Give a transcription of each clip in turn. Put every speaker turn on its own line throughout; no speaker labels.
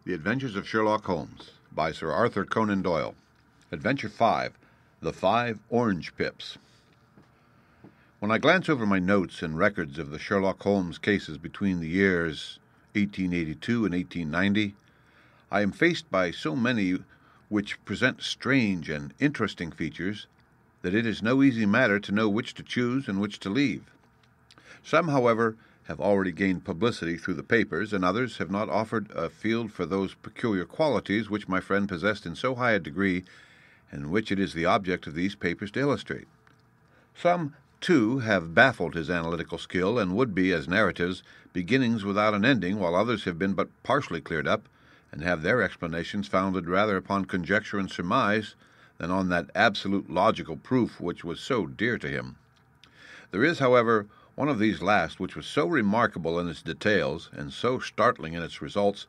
The Adventures of Sherlock Holmes by Sir Arthur Conan Doyle. Adventure 5, The 5 Orange Pips. When I glance over my notes and records of the Sherlock Holmes cases between the years 1882 and 1890, I am faced by so many which present strange and interesting features that it is no easy matter to know which to choose and which to leave. Some, however, have already gained publicity through the papers, and others have not offered a field for those peculiar qualities which my friend possessed in so high a degree, and which it is the object of these papers to illustrate. Some, too, have baffled his analytical skill, and would be, as narratives, beginnings without an ending, while others have been but partially cleared up, and have their explanations founded rather upon conjecture and surmise than on that absolute logical proof which was so dear to him. There is, however, one of these last which was so remarkable in its details and so startling in its results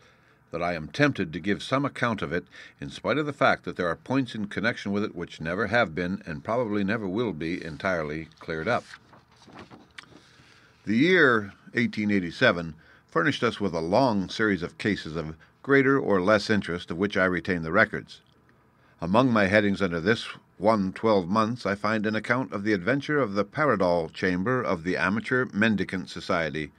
that I am tempted to give some account of it, in spite of the fact that there are points in connection with it which never have been and probably never will be entirely cleared up. The year 1887 furnished us with a long series of cases of greater or less interest, of which I retain the records. Among my headings under this 12 months, I find an account of the adventure of the Paradol chamber of the Amateur Mendicant Society,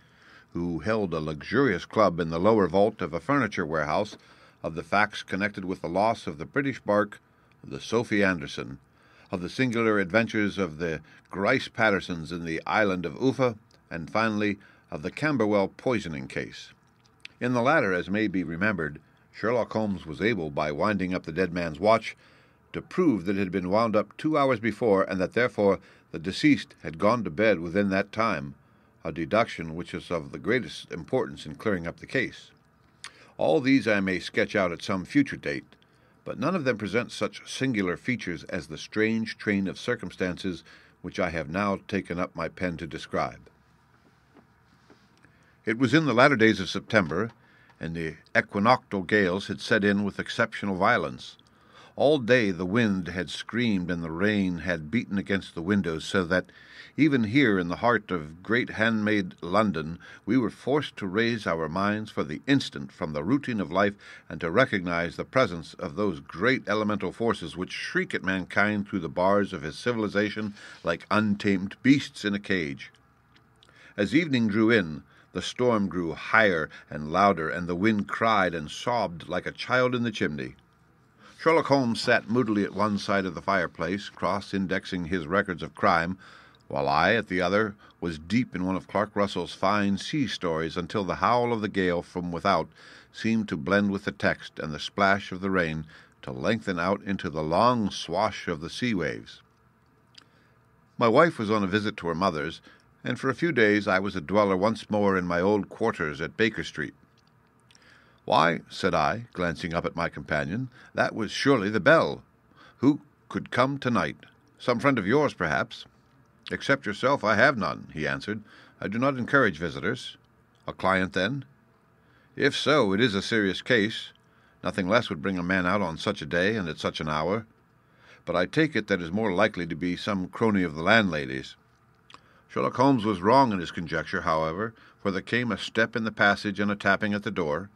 who held a luxurious club in the lower vault of a furniture warehouse, of the facts connected with the loss of the British bark, the Sophie Anderson, of the singular adventures of the Grice Pattersons in the island of Uffa, and finally of the Camberwell poisoning case. In the latter, as may be remembered, Sherlock Holmes was able, by winding up the dead man's watch, to prove that it had been wound up 2 hours before, and that therefore the deceased had gone to bed within that time, a deduction which is of the greatest importance in clearing up the case. All these I may sketch out at some future date, but none of them present such singular features as the strange train of circumstances which I have now taken up my pen to describe. It was in the latter days of September, and the equinoctial gales had set in with exceptional violence. All day the wind had screamed and the rain had beaten against the windows, so that, even here in the heart of great handmade London, we were forced to raise our minds for the instant from the routine of life and to recognize the presence of those great elemental forces which shriek at mankind through the bars of his civilization like untamed beasts in a cage. As evening drew in, the storm grew higher and louder, and the wind cried and sobbed like a child in the chimney. Sherlock Holmes sat moodily at one side of the fireplace, cross-indexing his records of crime, while I, at the other, was deep in one of Clark Russell's fine sea stories until the howl of the gale from without seemed to blend with the text and the splash of the rain to lengthen out into the long swash of the sea waves. My wife was on a visit to her mother's, and for a few days I was a dweller once more in my old quarters at Baker Street. "Why," said I, glancing up at my companion, "that was surely the bell. Who could come tonight? Some friend of yours, perhaps?" "Except yourself, I have none," he answered. "I do not encourage visitors." "A client, then?" "If so, it is a serious case. Nothing less would bring a man out on such a day and at such an hour. But I take it that it is more likely to be some crony of the landlady's." Sherlock Holmes was wrong in his conjecture, however, for there came a step in the passage and a tapping at the door.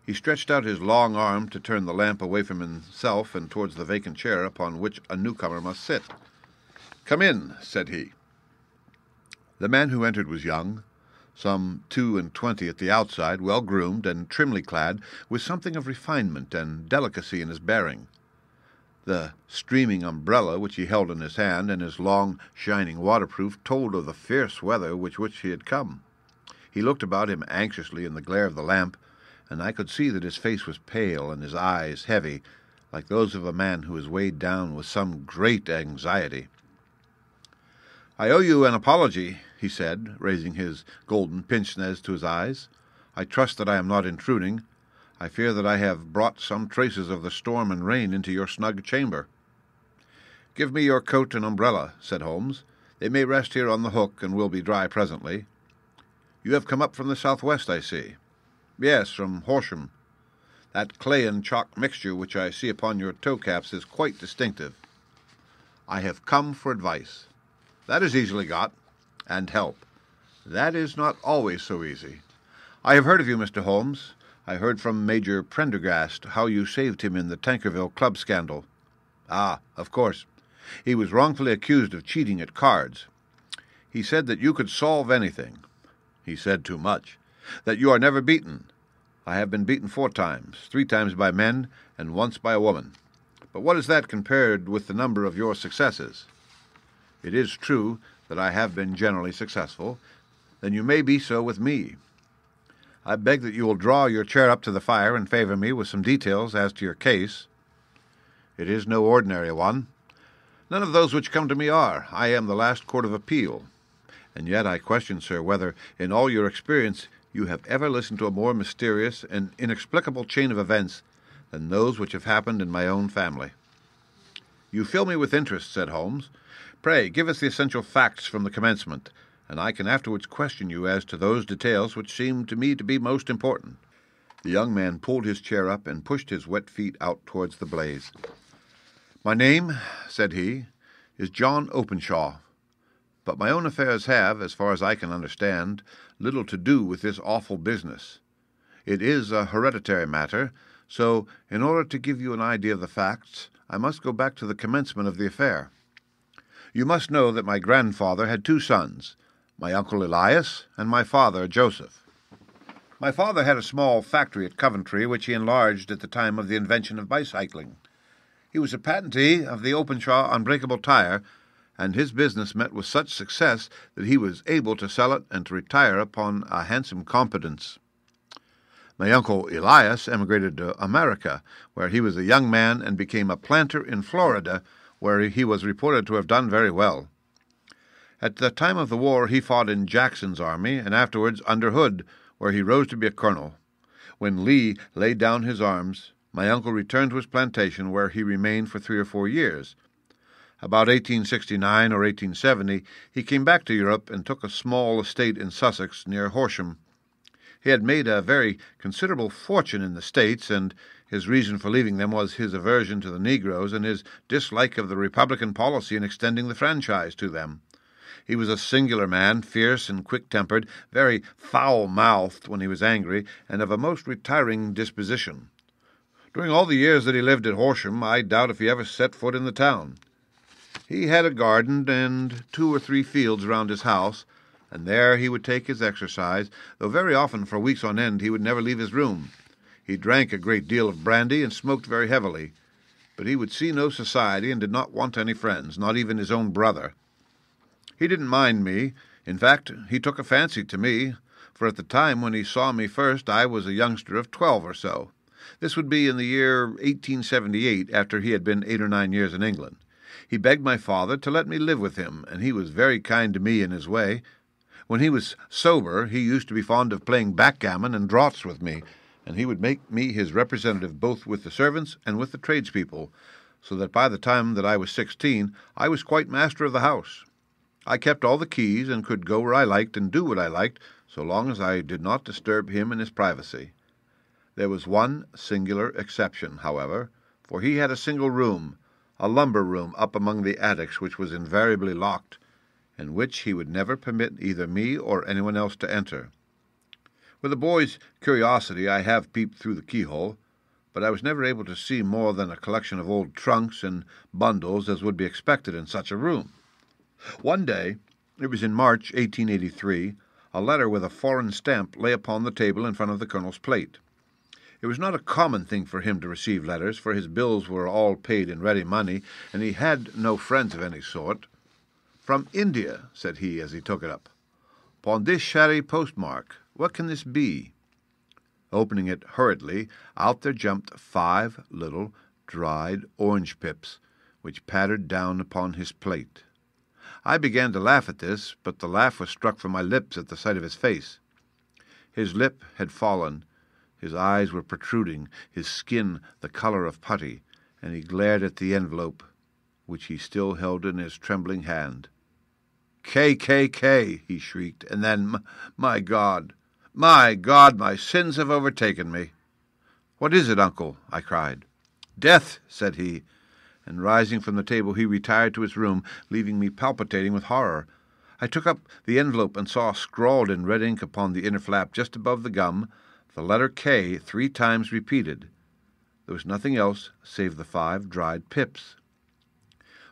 He stretched out his long arm to turn the lamp away from himself and towards the vacant chair upon which a newcomer must sit. "Come in," said he. The man who entered was young, some 22 at the outside, well-groomed and trimly clad, with something of refinement and delicacy in his bearing. The streaming umbrella which he held in his hand and his long, shining waterproof told of the fierce weather with which he had come. He looked about him anxiously in the glare of the lamp, and I could see that his face was pale and his eyes heavy, like those of a man who is weighed down with some great anxiety. "I owe you an apology," he said, raising his golden pince-nez to his eyes. "I trust that I am not intruding. I fear that I have brought some traces of the storm and rain into your snug chamber." "Give me your coat and umbrella," said Holmes. "They may rest here on the hook and will be dry presently. You have come up from the southwest, I see." "Yes, from Horsham. That clay and chalk mixture which I see upon your toe-caps is quite distinctive." "I have come for advice." "That is easily got." "And help." "That is not always so easy." "I have heard of you, Mr. Holmes. I heard from Major Prendergast how you saved him in the Tankerville Club scandal. Ah, of course. He was wrongfully accused of cheating at cards. He said that you could solve anything. He said too much. That you are never beaten. I have been beaten 4 times, 3 times by men, and once by a woman. But what is that compared with the number of your successes? It is true that I have been generally successful. Then you may be so with me. I beg that you will draw your chair up to the fire and favor me with some details as to your case. It is no ordinary one. None of those which come to me are. I am the last court of appeal. And yet I question, sir, whether in all your experience you have ever listened to a more mysterious and inexplicable chain of events than those which have happened in my own family. You fill me with interest, said Holmes. Pray, give us the essential facts from the commencement, and I can afterwards question you as to those details which seem to me to be most important. The young man pulled his chair up and pushed his wet feet out towards the blaze. My name, said he, is John Openshaw, but my own affairs have, as far as I can understand, little to do with this awful business. It is a hereditary matter, so in order to give you an idea of the facts, I must go back to the commencement of the affair. You must know that my grandfather had 2 sons, my uncle Elias and my father Joseph. My father had a small factory at Coventry, which he enlarged at the time of the invention of bicycling. He was a patentee of the Openshaw unbreakable tire, and his business met with such success that he was able to sell it and to retire upon a handsome competence. My uncle Elias emigrated to America, where he was a young man and became a planter in Florida, where he was reported to have done very well. At the time of the war he fought in Jackson's army, and afterwards under Hood, where he rose to be a colonel. When Lee laid down his arms, my uncle returned to his plantation, where he remained for 3 or 4 years. About 1869 or 1870 he came back to Europe and took a small estate in Sussex near Horsham. He had made a very considerable fortune in the States, and his reason for leaving them was his aversion to the Negroes and his dislike of the Republican policy in extending the franchise to them. He was a singular man, fierce and quick-tempered, very foul-mouthed when he was angry, and of a most retiring disposition. During all the years that he lived at Horsham, I doubt if he ever set foot in the town. He had a garden and 2 or 3 fields round his house, and there he would take his exercise, though very often for weeks on end he would never leave his room. He drank a great deal of brandy and smoked very heavily, but he would see no society and did not want any friends, not even his own brother. He didn't mind me. In fact, he took a fancy to me, for at the time when he saw me first I was a youngster of 12 or so. This would be in the year 1878, after he had been 8 or 9 years in England. He begged my father to let me live with him, and he was very kind to me in his way. When he was sober, he used to be fond of playing backgammon and draughts with me, and he would make me his representative both with the servants and with the tradespeople, so that by the time that I was 16, I was quite master of the house. I kept all the keys and could go where I liked and do what I liked, so long as I did not disturb him in his privacy. There was one singular exception, however, for he had a single room, a lumber room up among the attics, which was invariably locked, and which he would never permit either me or anyone else to enter. With a boy's curiosity I have peeped through the keyhole, but I was never able to see more than a collection of old trunks and bundles as would be expected in such a room. One day, it was in March 1883, a letter with a foreign stamp lay upon the table in front of the colonel's plate. It was not a common thing for him to receive letters, for his bills were all paid in ready money, and he had no friends of any sort. "From India," said he as he took it up. "Upon this shabby postmark, what can this be?" Opening it hurriedly, out there jumped 5 little dried orange pips, which pattered down upon his plate. I began to laugh at this, but the laugh was struck from my lips at the sight of his face. His lip had fallen, his eyes were protruding, his skin the color of putty, and he glared at the envelope, which he still held in his trembling hand. "K," he shrieked, and then, my God, my sins have overtaken me." "What is it, uncle?" I cried. "Death," said he, and rising from the table he retired to his room, leaving me palpitating with horror. I took up the envelope and saw scrawled in red ink upon the inner flap just above the gum, the letter K 3 times repeated. There was nothing else save the 5 dried pips.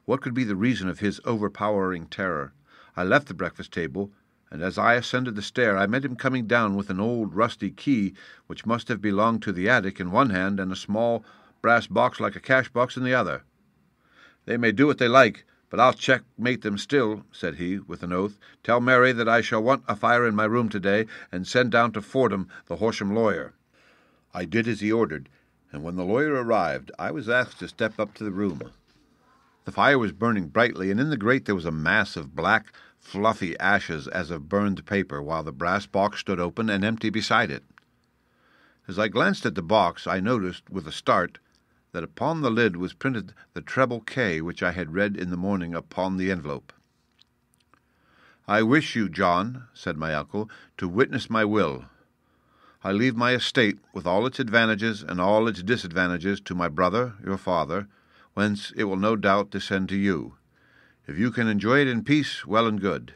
What could be the reason of his overpowering terror? I left the breakfast table, and as I ascended the stair I met him coming down with an old rusty key which must have belonged to the attic in one hand and a small brass box like a cash box in the other. "They may do what they like, but I'll checkmate them still," said he, with an oath. "Tell Mary that I shall want a fire in my room today, and send down to Fordham the Horsham lawyer." I did as he ordered, and when the lawyer arrived I was asked to step up to the room. The fire was burning brightly, and in the grate there was a mass of black, fluffy ashes as of burned paper, while the brass box stood open and empty beside it. As I glanced at the box, I noticed, with a start, that upon the lid was printed the treble K which I had read in the morning upon the envelope. "I wish you, John," said my uncle, "to witness my will. I leave my estate, with all its advantages and all its disadvantages, to my brother, your father, whence it will no doubt descend to you. If you can enjoy it in peace, well and good.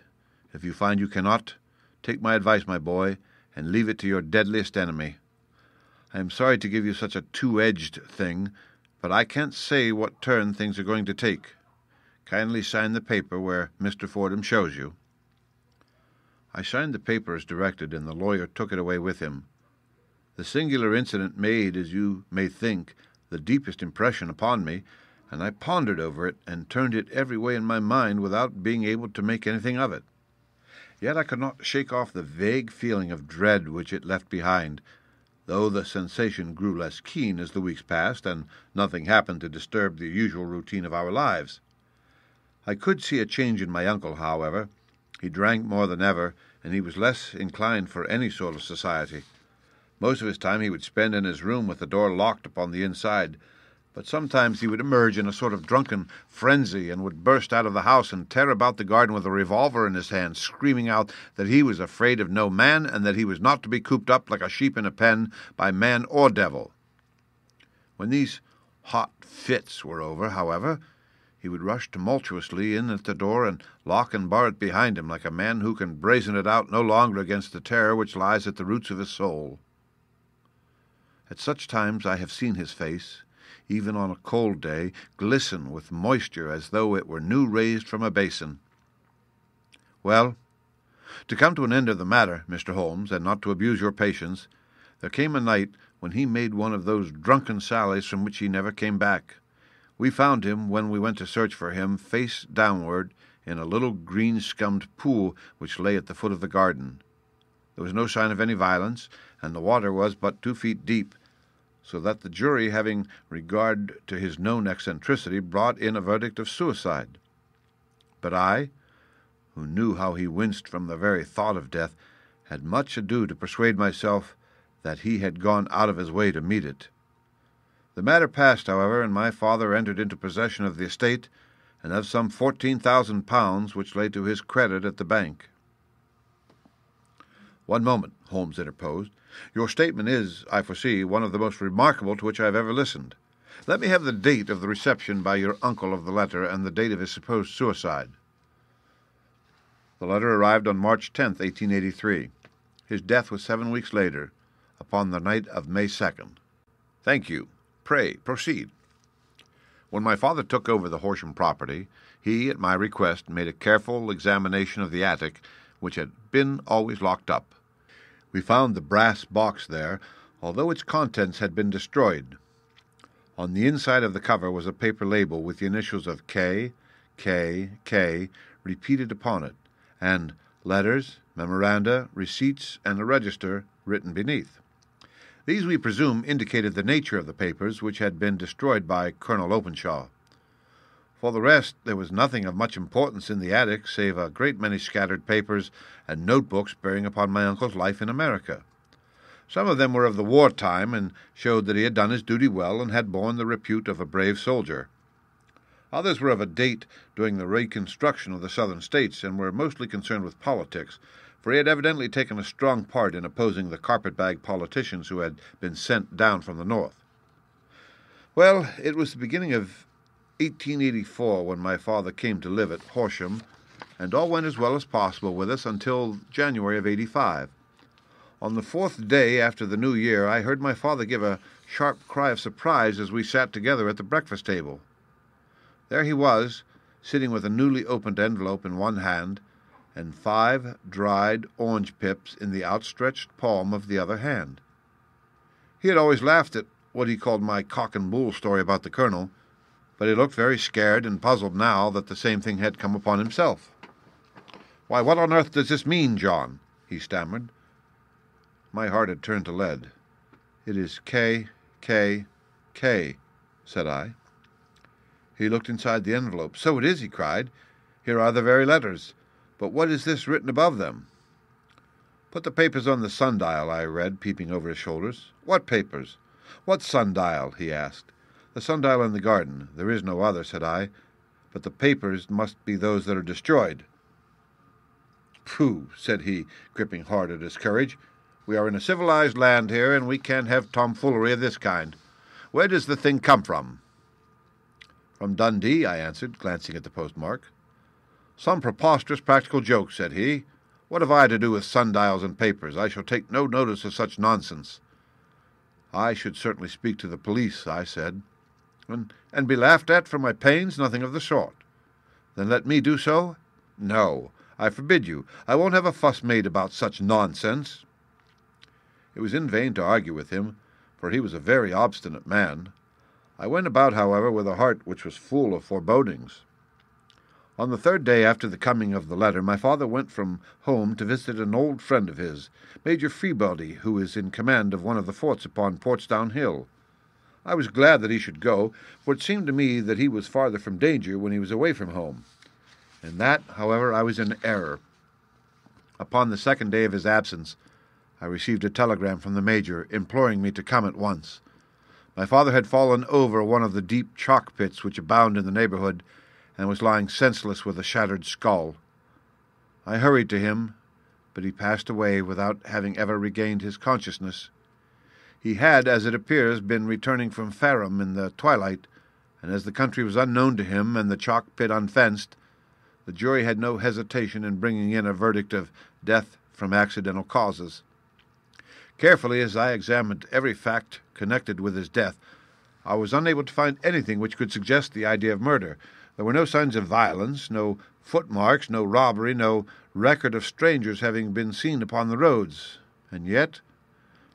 If you find you cannot, take my advice, my boy, and leave it to your deadliest enemy. I am sorry to give you such a two-edged thing, but I can't say what turn things are going to take. Kindly sign the paper where Mr. Fordham shows you." I signed the paper as directed, and the lawyer took it away with him. The singular incident made, as you may think, the deepest impression upon me, and I pondered over it and turned it every way in my mind without being able to make anything of it. Yet I could not shake off the vague feeling of dread which it left behind, though the sensation grew less keen as the weeks passed, and nothing happened to disturb the usual routine of our lives. I could see a change in my uncle, however. He drank more than ever, and he was less inclined for any sort of society. Most of his time he would spend in his room with the door locked upon the inside, but sometimes he would emerge in a sort of drunken frenzy and would burst out of the house and tear about the garden with a revolver in his hand, screaming out that he was afraid of no man and that he was not to be cooped up like a sheep in a pen by man or devil. When these hot fits were over, however, he would rush tumultuously in at the door and lock and bar it behind him like a man who can brazen it out no longer against the terror which lies at the roots of his soul. At such times I have seen his face, even on a cold day, glisten with moisture as though it were new raised from a basin. Well, to come to an end of the matter, Mr. Holmes, and not to abuse your patience, there came a night when he made one of those drunken sallies from which he never came back. We found him, when we went to search for him, face downward in a little green-scummed pool which lay at the foot of the garden. There was no sign of any violence, and the water was but 2 feet deep, so that the jury, having regard to his known eccentricity, brought in a verdict of suicide. But I, who knew how he winced from the very thought of death, had much ado to persuade myself that he had gone out of his way to meet it. The matter passed, however, and my father entered into possession of the estate and of some £14,000 which lay to his credit at the bank. "One moment," Holmes interposed. "Your statement is, I foresee, one of the most remarkable to which I have ever listened. Let me have the date of the reception by your uncle of the letter and the date of his supposed suicide." "The letter arrived on March 10th, 1883. His death was 7 weeks later, upon the night of May 2nd. "Thank you. Pray, proceed." "When my father took over the Horsham property, he, at my request, made a careful examination of the attic, which had been always locked up. We found the brass box there, although its contents had been destroyed. On the inside of the cover was a paper label with the initials of K, K, K repeated upon it, and letters, memoranda, receipts, and a register written beneath. These, we presume, indicated the nature of the papers which had been destroyed by Colonel Openshaw. For the rest, there was nothing of much importance in the attic, save a great many scattered papers and notebooks bearing upon my uncle's life in America. Some of them were of the war time, and showed that he had done his duty well and had borne the repute of a brave soldier. Others were of a date during the reconstruction of the Southern States, and were mostly concerned with politics, for he had evidently taken a strong part in opposing the carpet-bag politicians who had been sent down from the North. Well, it was the beginning of 1884 when my father came to live at Horsham, and all went as well as possible with us until January of '85. On the 4th day after the New Year, I heard my father give a sharp cry of surprise as we sat together at the breakfast table. There he was, sitting with a newly opened envelope in one hand and 5 dried orange pips in the outstretched palm of the other hand. He had always laughed at what he called my cock and bull story about the colonel, but he looked very scared and puzzled now that the same thing had come upon himself. "Why, what on earth does this mean, John?" he stammered. My heart had turned to lead. "It is K, K, K," said I. He looked inside the envelope. "So it is," he cried. "Here are the very letters. But what is this written above them?" "Put the papers on the sundial," I read, peeping over his shoulders. "What papers?" "What sundial?" he asked. "The sundial in the garden. There is no other," said I. "But the papers must be those that are destroyed." "Pooh," said he, gripping hard at his courage. "We are in a civilized land here, and we can't have tomfoolery of this kind. Where does the thing come from?" "From Dundee," I answered, glancing at the postmark. "Some preposterous practical joke," said he. "What have I to do with sundials and papers? I shall take no notice of such nonsense." "I should certainly speak to the police," I said. And be laughed at for my pains? Nothing of the sort." "Then let me do so?" "No, I forbid you. I won't have a fuss made about such nonsense." It was in vain to argue with him, for he was a very obstinate man. I went about, however, with a heart which was full of forebodings. On the 3rd day after the coming of the letter, my father went from home to visit an old friend of his, Major Freebody, who is in command of one of the forts upon Portsdown Hill. I was glad that he should go, for it seemed to me that he was farther from danger when he was away from home. In that, however, I was in error. Upon the 2nd day of his absence, I received a telegram from the Major imploring me to come at once. My father had fallen over one of the deep chalk pits which abound in the neighborhood, and was lying senseless with a shattered skull. I hurried to him, but he passed away without having ever regained his consciousness. He had, as it appears, been returning from Fareham in the twilight, and as the country was unknown to him and the chalk pit unfenced, the jury had no hesitation in bringing in a verdict of death from accidental causes. Carefully as I examined every fact connected with his death, I was unable to find anything which could suggest the idea of murder. There were no signs of violence, no footmarks, no robbery, no record of strangers having been seen upon the roads. And yet,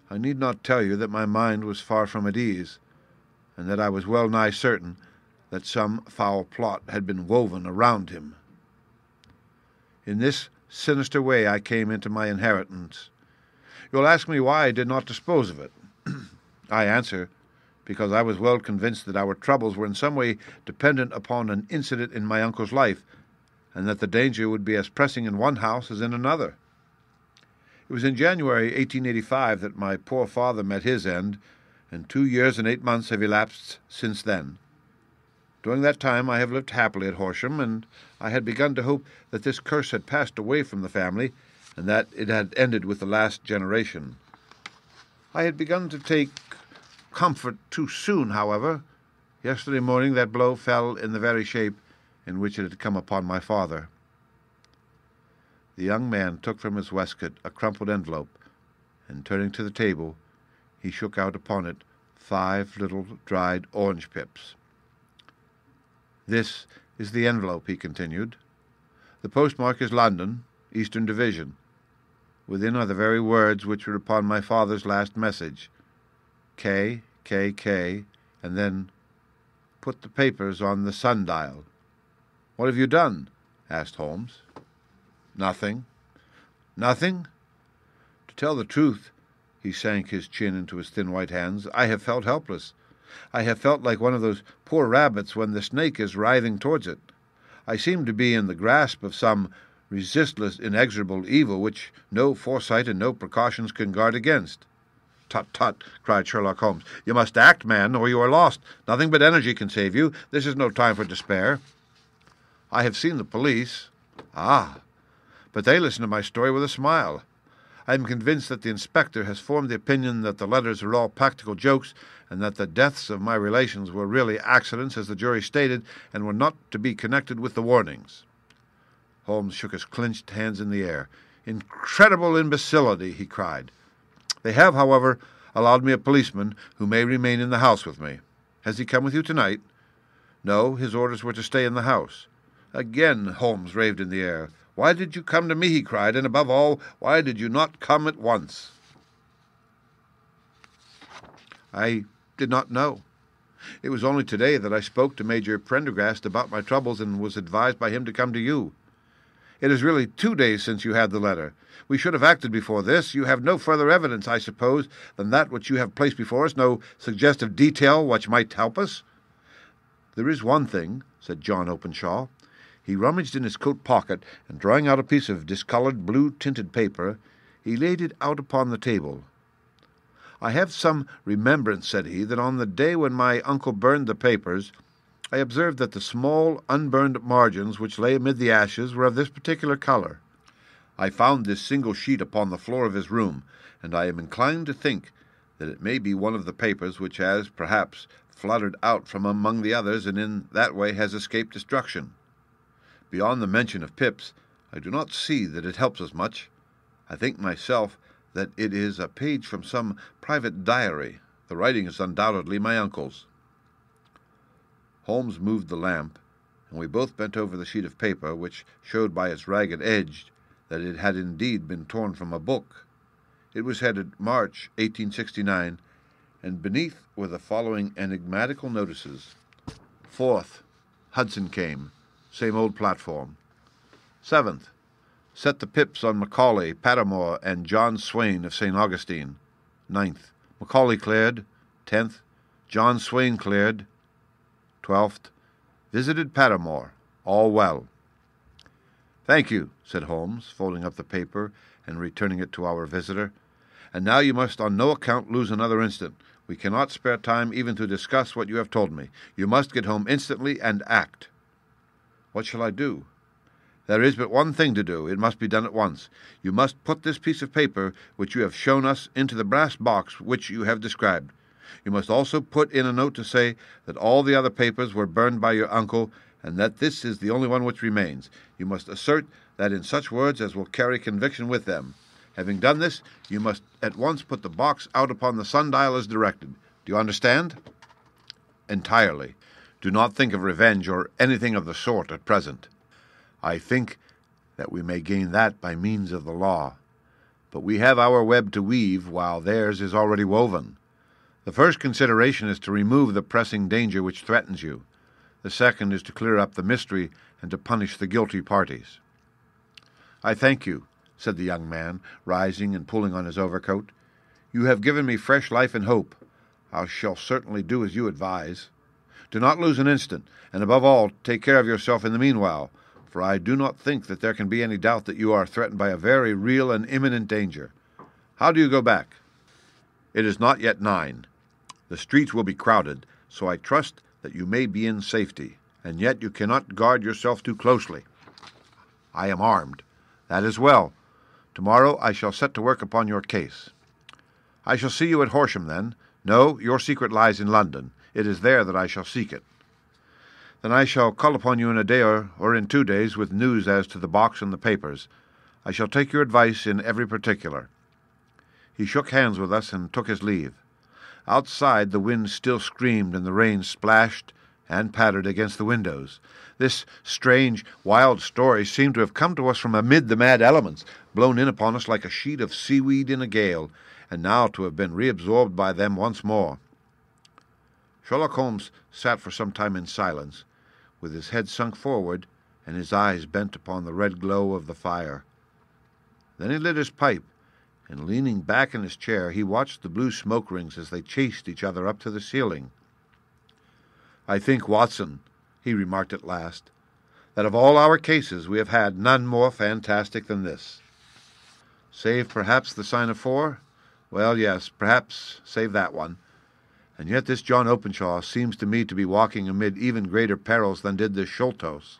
I need not tell you that my mind was far from at ease, and that I was well nigh certain that some foul plot had been woven around him. In this sinister way I came into my inheritance. You'll ask me why I did not dispose of it. I answer, because I was well convinced that our troubles were in some way dependent upon an incident in my uncle's life, and that the danger would be as pressing in one house as in another. It was in January 1885 that my poor father met his end, and 2 years and 8 months have elapsed since then. During that time I have lived happily at Horsham, and I had begun to hope that this curse had passed away from the family, and that it had ended with the last generation. I had begun to take comfort too soon, however. Yesterday morning that blow fell in the very shape in which it had come upon my father. The young man took from his waistcoat a crumpled envelope, and turning to the table, he shook out upon it 5 little dried orange pips. "This is the envelope," he continued. "The postmark is London, Eastern Division. Within are the very words which were upon my father's last message. K, K, K, and then put the papers on the sundial." "What have you done?" asked Holmes. "Nothing." "Nothing?" To tell the truth," he sank his chin into his thin white hands, "I have felt helpless. I have felt like one of those poor rabbits when the snake is writhing towards it. I seem to be in the grasp of some resistless, inexorable evil which no foresight and no precautions can guard against." "Tut, tut," cried Sherlock Holmes. "You must act, man, or you are lost. Nothing but energy can save you. This is no time for despair." "I have seen the police." "Ah, but they listen to my story with a smile. I am convinced that the inspector has formed the opinion that the letters are all practical jokes, and that the deaths of my relations were really accidents, as the jury stated, and were not to be connected with the warnings." Holmes shook his clenched hands in the air. "Incredible imbecility!" he cried. They have, however, allowed me a policeman who may remain in the house with me. Has he come with you tonight?" "No, his orders were to stay in the house." Again Holmes raved in the air. "Why did you come to me?" he cried, "and above all, why did you not come at once?" "I did not know. It was only today that I spoke to Major Prendergast about my troubles and was advised by him to come to you. It is really 2 days since you had the letter. We should have acted before this. You have no further evidence, I suppose, than that which you have placed before us, no suggestive detail which might help us?" "There is one thing," said John Openshaw. He rummaged in his coat pocket, and drawing out a piece of discoloured blue-tinted paper, he laid it out upon the table. "I have some remembrance," said he, "that on the day when my uncle burned the papers, I observed that the small unburned margins which lay amid the ashes were of this particular colour. I found this single sheet upon the floor of his room, and I am inclined to think that it may be one of the papers which has, perhaps, fluttered out from among the others, and in that way has escaped destruction. Beyond the mention of Pip's, I do not see that it helps us much. I think myself that it is a page from some private diary. The writing is undoubtedly my uncle's." Holmes moved the lamp, and we both bent over the sheet of paper, which showed by its ragged edge that it had indeed been torn from a book. It was headed March 1869, and beneath were the following enigmatical notices: 4th, Hudson came, same old platform. 7th, set the Pips on Macaulay, Patamore, and John Swain of St. Augustine. 9th, Macaulay cleared. 10th, John Swain cleared. 12th, visited Patamore, all well. "Thank you," said Holmes, folding up the paper and returning it to our visitor. "And now you must on no account lose another instant. We cannot spare time even to discuss what you have told me. You must get home instantly and act." "What shall I do?" "There is but one thing to do. It must be done at once. You must put this piece of paper which you have shown us into the brass box which you have described. You must also put in a note to say that all the other papers were burned by your uncle, and that this is the only one which remains. You must assert that in such words as will carry conviction with them. Having done this, you must at once put the box out upon the sundial as directed. Do you understand?" "Entirely. Do not think of revenge or anything of the sort at present. I think that we may gain that by means of the law. But we have our web to weave, while theirs is already woven. The first consideration is to remove the pressing danger which threatens you. The second is to clear up the mystery and to punish the guilty parties." "I thank you," said the young man, rising and pulling on his overcoat. "You have given me fresh life and hope. I shall certainly do as you advise. Do not lose an instant, and above all, take care of yourself in the meanwhile, for I do not think that there can be any doubt that you are threatened by a very real and imminent danger. How do you go back?" "It is not yet 9. The streets will be crowded, so I trust that you may be in safety, and yet you cannot guard yourself too closely." "I am armed." "That is well. Tomorrow I shall set to work upon your case." "I shall see you at Horsham, then." "No, your secret lies in London. It is there that I shall seek it." "Then I shall call upon you in a day or in 2 days with news as to the box and the papers. I shall take your advice in every particular." He shook hands with us and took his leave. Outside the wind still screamed and the rain splashed and pattered against the windows. This strange, wild story seemed to have come to us from amid the mad elements, blown in upon us like a sheet of seaweed in a gale, and now to have been reabsorbed by them once more. Sherlock Holmes sat for some time in silence, with his head sunk forward and his eyes bent upon the red glow of the fire. Then he lit his pipe, and leaning back in his chair, he watched the blue smoke rings as they chased each other up to the ceiling. "I think, Watson," he remarked at last, "that of all our cases we have had none more fantastic than this. Save perhaps the sign of 4? Well, yes, perhaps save that one. And yet this John Openshaw seems to me to be walking amid even greater perils than did this Sholtos.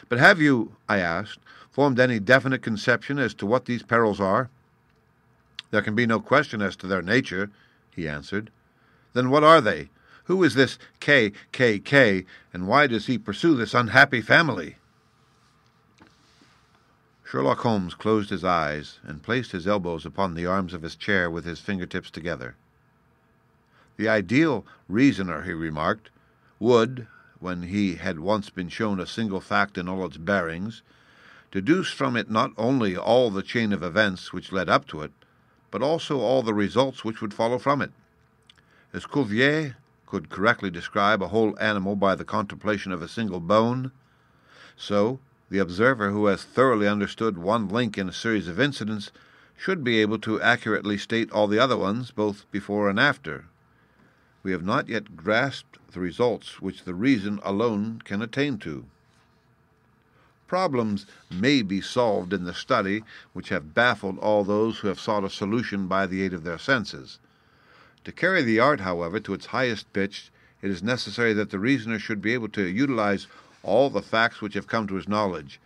But have you," I asked, "formed any definite conception as to what these perils are?" "There can be no question as to their nature," he answered. "Then what are they? Who is this K, and why does he pursue this unhappy family?" Sherlock Holmes closed his eyes and placed his elbows upon the arms of his chair with his fingertips together. The ideal reasoner, he remarked, would, when he had once been shown a single fact in all its bearings, deduce from it not only all the chain of events which led up to it, but also all the results which would follow from it. As Cuvier could correctly describe a whole animal by the contemplation of a single bone, so the observer who has thoroughly understood one link in a series of incidents should be able to accurately state all the other ones, both before and after. We have not yet grasped the results which the reason alone can attain to. Problems may be solved in the study which have baffled all those who have sought a solution by the aid of their senses. To carry the art, however, to its highest pitch, it is necessary that the reasoner should be able to utilize all the facts which have come to his knowledge,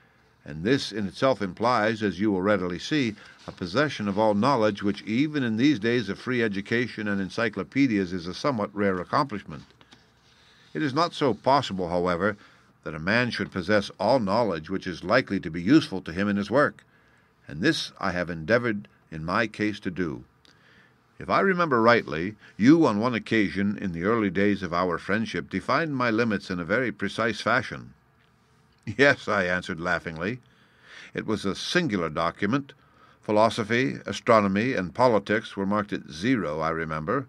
and this in itself implies, as you will readily see, a possession of all knowledge which even in these days of free education and encyclopedias is a somewhat rare accomplishment. It is not so possible, however, that a man should possess all knowledge which is likely to be useful to him in his work, and this I have endeavored in my case to do. If I remember rightly, you on one occasion in the early days of our friendship defined my limits in a very precise fashion. Yes, I answered laughingly. It was a singular document. Philosophy, astronomy, and politics were marked at 0, I remember.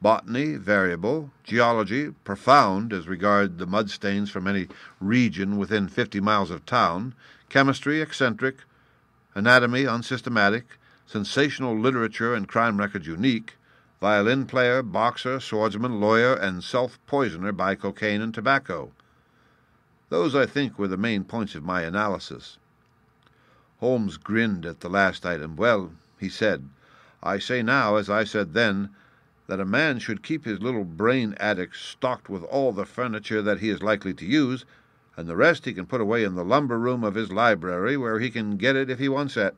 Botany, variable. Geology, profound as regard the mud stains from any region within 50 miles of town. Chemistry, eccentric. Anatomy, unsystematic. Sensational literature and crime records unique. Violin player, boxer, swordsman, lawyer, and self-poisoner by cocaine and tobacco. Those, I think, were the main points of my analysis. Holmes grinned at the last item. Well, he said, I say now, as I said then, that a man should keep his little brain attic stocked with all the furniture that he is likely to use, and the rest he can put away in the lumber room of his library, where he can get it if he wants it.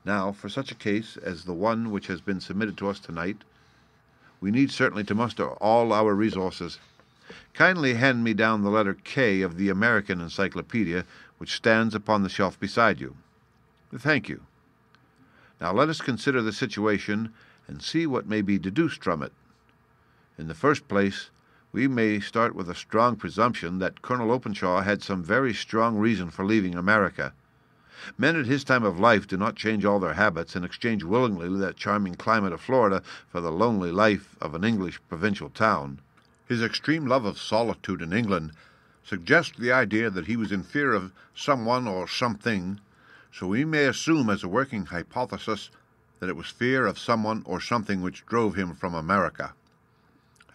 Now, for such a case as the one which has been submitted to us tonight, we need certainly to muster all our resources. Kindly hand me down the letter K of the American Encyclopedia, which stands upon the shelf beside you. Thank you. Now let us consider the situation and see what may be deduced from it. In the first place, we may start with a strong presumption that Colonel Openshaw had some very strong reason for leaving America. Men at his time of life do not change all their habits and exchange willingly that charming climate of Florida for the lonely life of an English provincial town. His extreme love of solitude in England suggests the idea that he was in fear of someone or something, so we may assume as a working hypothesis that it was fear of someone or something which drove him from America.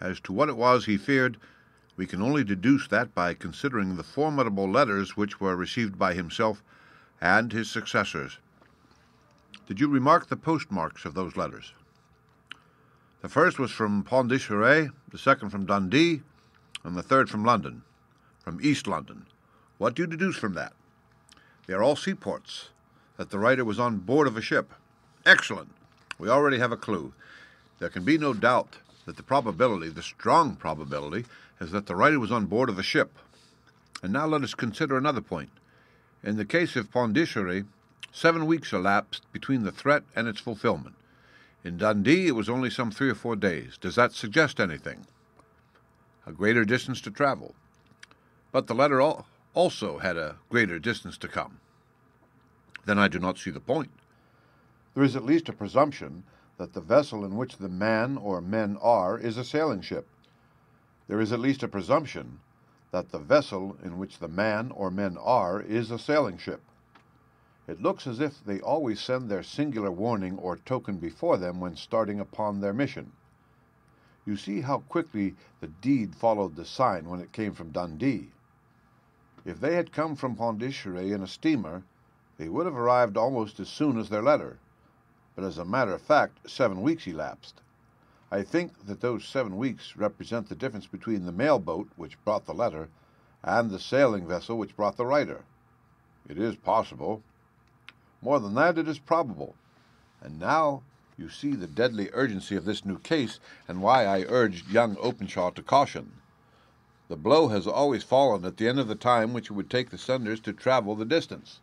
As to what it was he feared, we can only deduce that by considering the formidable letters which were received by himself and his successors. Did you remark the postmarks of those letters? The first was from Pondicherry, the second from Dundee, and the third from London, from East London. What do you deduce from that? They are all seaports, that the writer was on board of a ship. Excellent. We already have a clue. There can be no doubt that the probability, the strong probability, is that the writer was on board of a ship. And now let us consider another point. In the case of Pondicherry, 7 weeks elapsed between the threat and its fulfillment. In Dundee, it was only some 3 or 4 days. Does that suggest anything? A greater distance to travel. But the letter also had a greater distance to come. Then I do not see the point. There is at least a presumption that the vessel in which the man or men are is a sailing ship. There is at least a presumption that the vessel in which the man or men are is a sailing ship. It looks as if they always send their singular warning or token before them when starting upon their mission. You see how quickly the deed followed the sign when it came from Dundee. If they had come from Pondicherry in a steamer, they would have arrived almost as soon as their letter. But as a matter of fact, 7 weeks elapsed. I think that those 7 weeks represent the difference between the mail boat which brought the letter and the sailing vessel which brought the writer. It is possible. More than that, it is probable. And now you see the deadly urgency of this new case and why I urged young Openshaw to caution. The blow has always fallen at the end of the time which it would take the senders to travel the distance.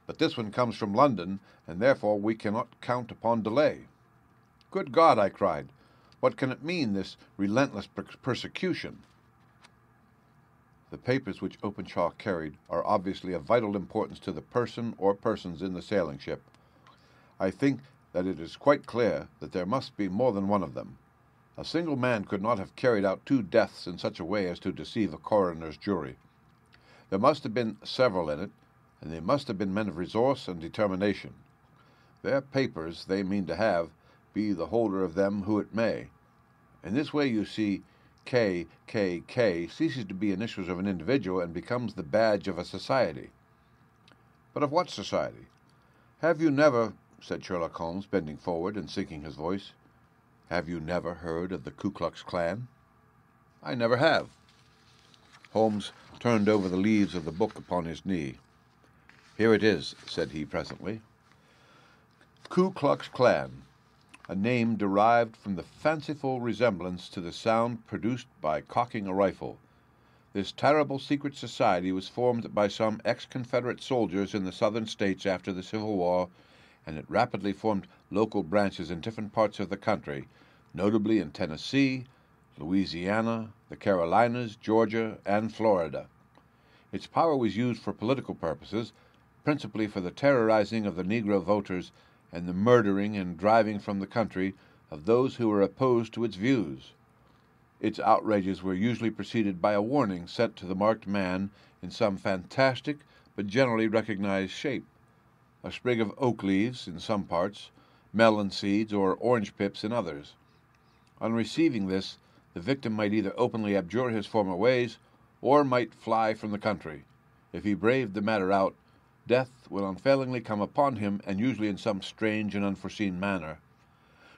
But this one comes from London, and therefore we cannot count upon delay." "Good God!" I cried. "What can it mean, this relentless persecution?" The papers which Openshaw carried are obviously of vital importance to the person or persons in the sailing ship. I think that it is quite clear that there must be more than one of them. A single man could not have carried out 2 deaths in such a way as to deceive a coroner's jury. There must have been several in it, and they must have been men of resource and determination. Their papers they mean to have, be the holder of them who it may. In this way, you see, KKK ceases to be initials of an individual and becomes the badge of a society. But of what society? "Have you never," said Sherlock Holmes, bending forward and sinking his voice, "have you never heard of the Ku Klux Klan?" "I never have." Holmes turned over the leaves of the book upon his knee. "Here it is," said he presently. "Ku Klux Klan, a name derived from the fanciful resemblance to the sound produced by cocking a rifle. This terrible secret society was formed by some ex-Confederate soldiers in the Southern states after the Civil War, and it rapidly formed local branches in different parts of the country, notably in Tennessee, Louisiana, the Carolinas, Georgia, and Florida. Its power was used for political purposes, principally for the terrorizing of the Negro voters and the murdering and driving from the country of those who were opposed to its views. Its outrages were usually preceded by a warning sent to the marked man in some fantastic but generally recognized shape, a sprig of oak leaves in some parts, melon seeds or orange pips in others. On receiving this, the victim might either openly abjure his former ways or might fly from the country. If he braved the matter out, death will unfailingly come upon him, and usually in some strange and unforeseen manner.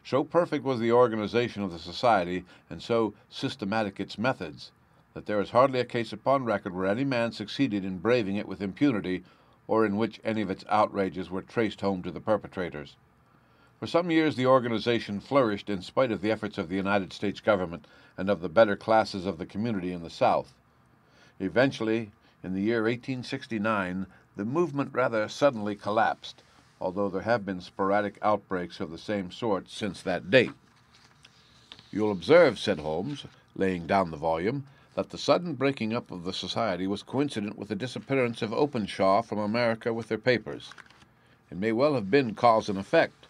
So perfect was the organization of the society, and so systematic its methods, that there is hardly a case upon record where any man succeeded in braving it with impunity, or in which any of its outrages were traced home to the perpetrators. For some years the organization flourished in spite of the efforts of the United States government and of the better classes of the community in the South. Eventually, in the year 1869, the movement rather suddenly collapsed, although there have been sporadic outbreaks of the same sort since that date. "You'll observe," said Holmes, laying down the volume, "that the sudden breaking up of the society was coincident with the disappearance of Openshaw from America with their papers. It may well have been cause and effect.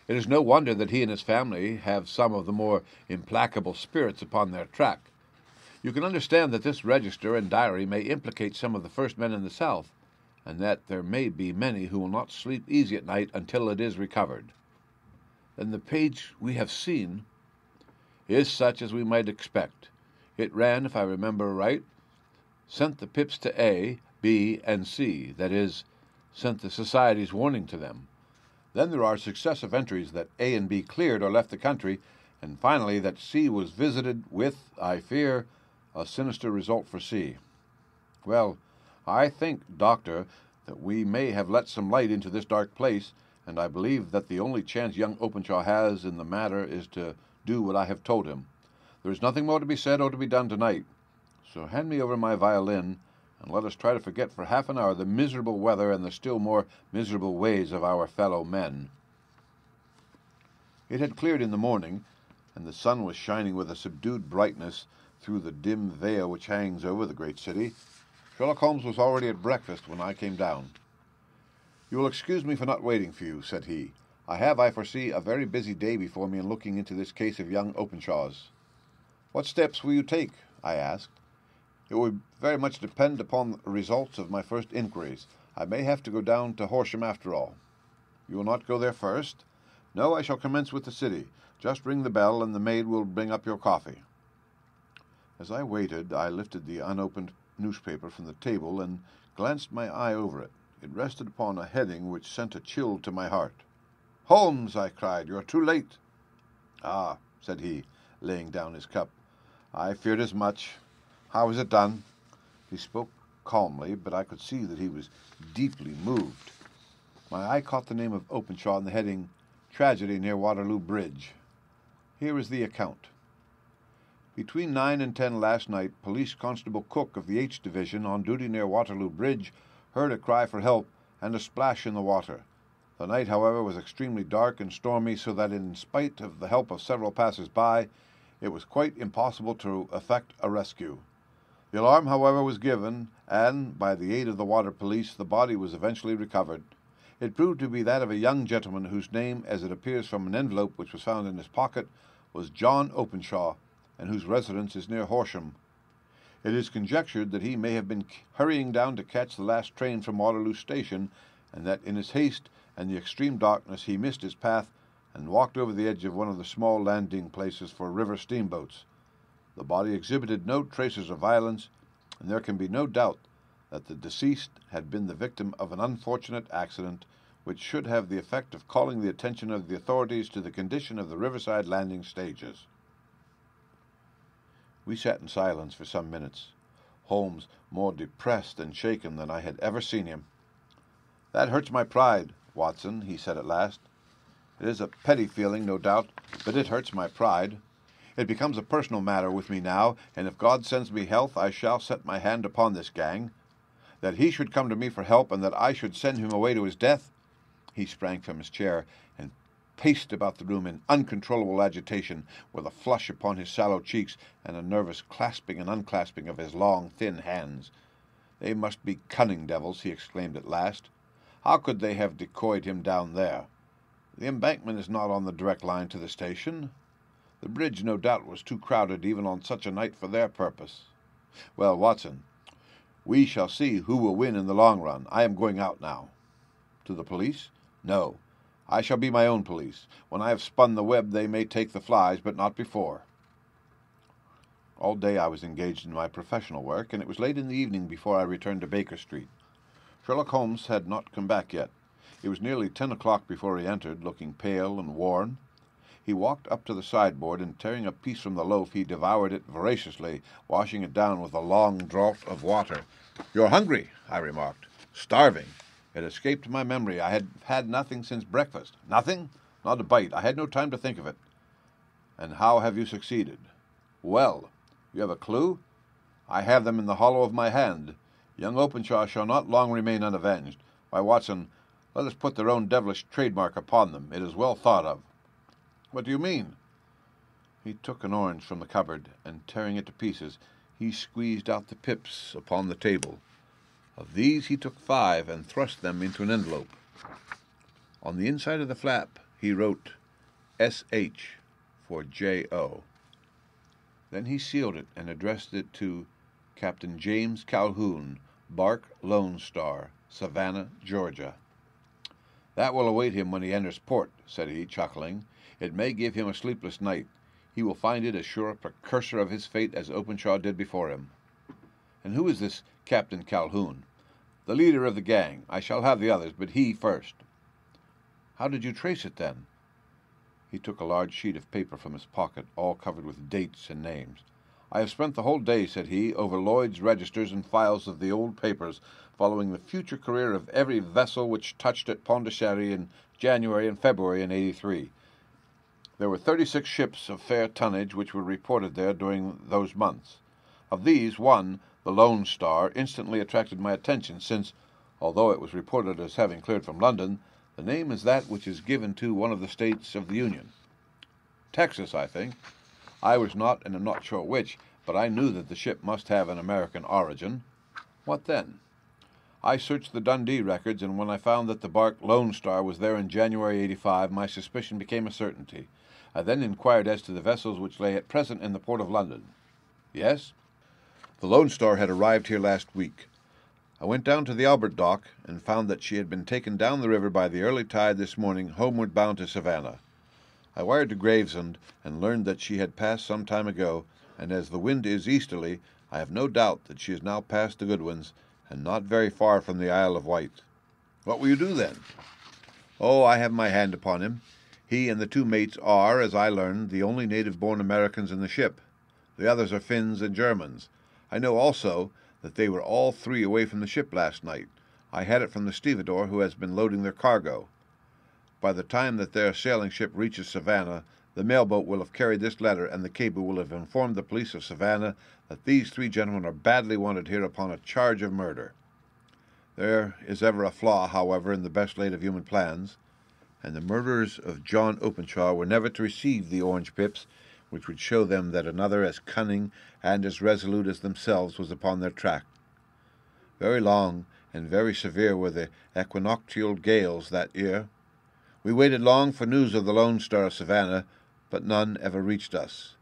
It is no wonder that he and his family have some of the more implacable spirits upon their track. You can understand that this register and diary may implicate some of the first men in the South, and that there may be many who will not sleep easy at night until it is recovered." "Then the page we have seen—" "Is such as we might expect. It ran, if I remember right, 'Sent the pips to A, B, and C,' that is, sent the society's warning to them. Then there are successive entries that A and B cleared or left the country, and finally that C was visited with, I fear, a sinister result for C. Well, I think, Doctor, that we may have let some light into this dark place, and I believe that the only chance young Openshaw has in the matter is to do what I have told him. There is nothing more to be said or to be done tonight, so hand me over my violin, and let us try to forget for half an hour the miserable weather and the still more miserable ways of our fellow men." It had cleared in the morning, and the sun was shining with a subdued brightness through the dim veil which hangs over the great city. Sherlock Holmes was already at breakfast when I came down. "You will excuse me for not waiting for you," said he. "I have, I foresee, a very busy day before me in looking into this case of young Openshaw's." "What steps will you take?" I asked. "It will very much depend upon the results of my first inquiries. I may have to go down to Horsham after all." "You will not go there first?" "No, I shall commence with the city. Just ring the bell, and the maid will bring up your coffee." As I waited, I lifted the unopened newspaper from the table and glanced my eye over it. It rested upon a heading which sent a chill to my heart. "Holmes!" I cried, "you are too late." "Ah," said he, laying down his cup, "I feared as much. How is it done?" He spoke calmly, but I could see that he was deeply moved. My eye caught the name of Openshaw in the heading, "Tragedy near Waterloo Bridge." Here is the account. "Between 9 and 10 last night, Police Constable Cook of the H Division, on duty near Waterloo Bridge, heard a cry for help and a splash in the water. The night, however, was extremely dark and stormy, so that in spite of the help of several passers-by, it was quite impossible to effect a rescue. The alarm, however, was given, and, by the aid of the water police, the body was eventually recovered. It proved to be that of a young gentleman whose name, as it appears from an envelope which was found in his pocket, was John Openshaw, and whose residence is near Horsham. It is conjectured that he may have been hurrying down to catch the last train from Waterloo Station, and that in his haste and the extreme darkness he missed his path and walked over the edge of one of the small landing places for river steamboats. The body exhibited no traces of violence, and there can be no doubt that the deceased had been the victim of an unfortunate accident which should have the effect of calling the attention of the authorities to the condition of the riverside landing stages. We sat in silence for some minutes, Holmes more depressed and shaken than I had ever seen him. "That hurts my pride, Watson," he said at last. "It is a petty feeling, no doubt, but it hurts my pride. It becomes a personal matter with me now, and if God sends me health, I shall set my hand upon this gang. That he should come to me for help, and that I should send him away to his death." He sprang from his chair and paced about the room in uncontrollable agitation, with a flush upon his sallow cheeks and a nervous clasping and unclasping of his long, thin hands. "They must be cunning devils," he exclaimed at last. "How could they have decoyed him down there? The embankment is not on the direct line to the station. The bridge, no doubt, was too crowded even on such a night for their purpose. Well, Watson, we shall see who will win in the long run. I am going out now." "To the police?" "No. I shall be my own police. When I have spun the web they may take the flies, but not before." All day I was engaged in my professional work, and it was late in the evening before I returned to Baker Street. Sherlock Holmes had not come back yet. It was nearly 10 o'clock before he entered, looking pale and worn. He walked up to the sideboard, and tearing a piece from the loaf, he devoured it voraciously, washing it down with a long draught of water. "You're hungry," I remarked. "Starving." It escaped my memory. I had had nothing since breakfast. "Nothing?" "Not a bite. I had no time to think of it." "And how have you succeeded?" "Well. You have a clue?" "I have them in the hollow of my hand. Young Openshaw shall not long remain unavenged. Why, Watson, let us put their own devilish trademark upon them. It is well thought of." "What do you mean?" He took an orange from the cupboard, and tearing it to pieces, he squeezed out the pips upon the table. Of these he took 5 and thrust them into an envelope. On the inside of the flap he wrote S.H. for J.O. Then he sealed it and addressed it to Captain James Calhoun, Bark Lone Star, Savannah, Georgia. "That will await him when he enters port," said he, chuckling. "It may give him a sleepless night. He will find it as sure a precursor of his fate as Openshaw did before him." "And who is this Captain Calhoun?" "The leader of the gang. I shall have the others, but he first." "How did you trace it, then?" He took a large sheet of paper from his pocket, all covered with dates and names. "I have spent the whole day," said he, "over Lloyd's registers and files of the old papers, following the future career of every vessel which touched at Pondicherry in January and February in '83. There were 36 ships of fair tonnage which were reported there during those months. Of these, one, the Lone Star, instantly attracted my attention, since, although it was reported as having cleared from London, the name is that which is given to one of the states of the Union. Texas, I think. I was not, and am not sure which, but I knew that the ship must have an American origin. What then? I searched the Dundee records, and when I found that the bark Lone Star was there in January '85, my suspicion became a certainty. I then inquired as to the vessels which lay at present in the port of London." "Yes?" "The Lone Star had arrived here last week. I went down to the Albert dock and found that she had been taken down the river by the early tide this morning, homeward bound to Savannah. I wired to Gravesend and learned that she had passed some time ago, and as the wind is easterly, I have no doubt that she is now past the Goodwins and not very far from the Isle of Wight." "What will you do, then?" "Oh, I have my hand upon him. He and the 2 mates are, as I learned, the only native-born Americans in the ship. The others are Finns and Germans. I know also that they were all 3 away from the ship last night. I had it from the stevedore who has been loading their cargo. By the time that their sailing ship reaches Savannah, the mailboat will have carried this letter, and the cable will have informed the police of Savannah that these 3 gentlemen are badly wanted here upon a charge of murder." There is ever a flaw, however, in the best laid of human plans, and the murderers of John Openshaw were never to receive the orange pips, which would show them that another as cunning and as resolute as themselves was upon their track. Very long and very severe were the equinoctial gales that year. We waited long for news of the Lone Star of Savannah, but none ever reached us.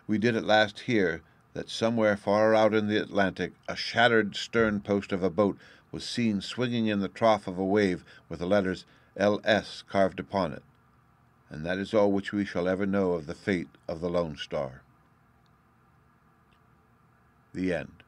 We did at last hear that somewhere far out in the Atlantic a shattered stern post of a boat was seen swinging in the trough of a wave with the letters L.S. carved upon it, and that is all which we shall ever know of the fate of the Lone Star. The end.